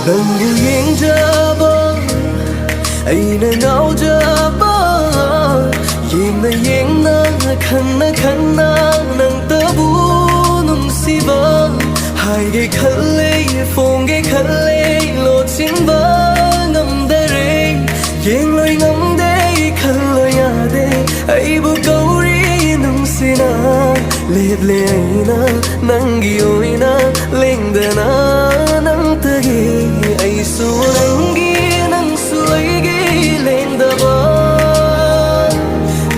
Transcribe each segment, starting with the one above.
Nangbu Yengjaba aina Ngaujaba Yengna yengna khanna khanna nang tabu nungsiba Haige khalle phonge khalle lochinba ngamdare Yengloi ngamde khalloi yade aibu kauri nungsina Leble aina nangi oina lengdana nang tagi aisu nangi nang sulaigi lengdaba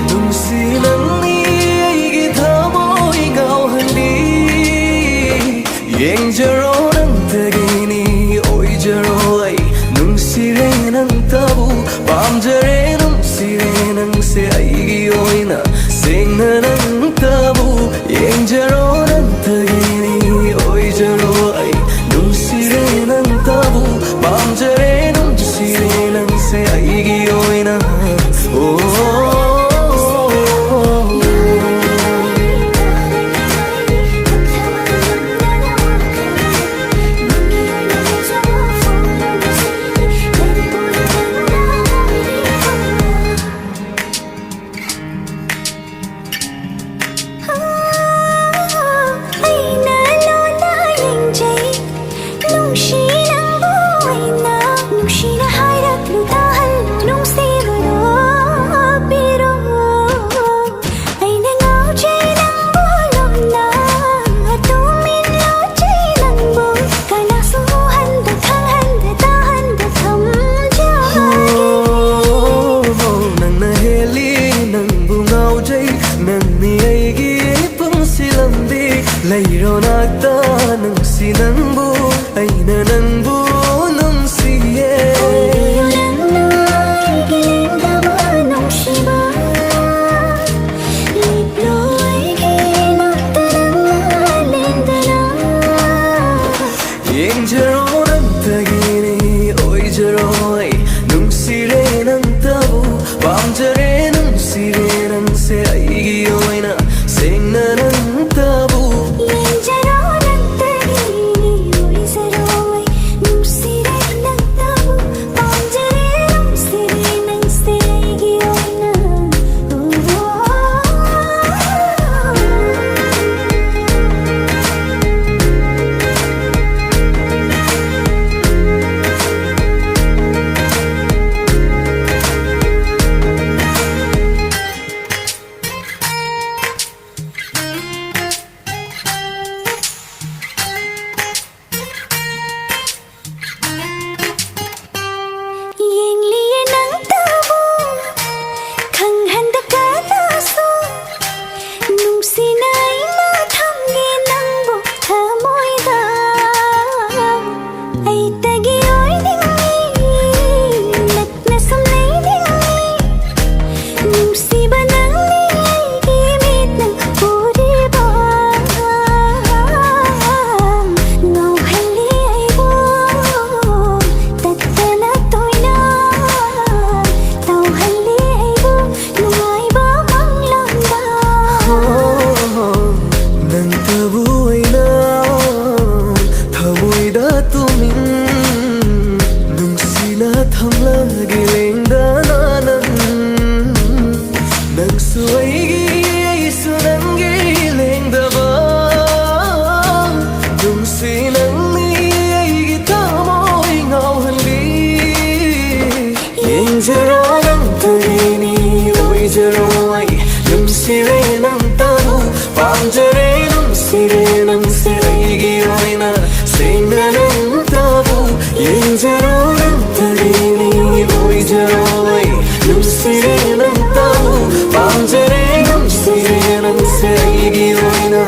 Nungsi nangi aigi thamoi ngauhandi Yengjaro nang tagi ni oijaro ai Nungsire nang tabu pamjare nungsire nang se aigi oina Sengna nang tabu Yengjaro nang tagi ni oijaro ai Nungsire nang tabu pamjare nungsire nang se aigi oina Layronakta nungsi Nangbu aina Nangbu nungsiye Yengjaro nang tagini oijaro ai nungsire nang tabu pamjare nungsire nang se aigi oina sengna nang tabu Yengjaro nang tagini oijaro ai nungsire nang tabu pamjare nungsire nang se aigi oina sengna nang tabu Yengjaro nang tagini oijaro ai nungsire nang tabu pamjare nungsire nang se aigi oina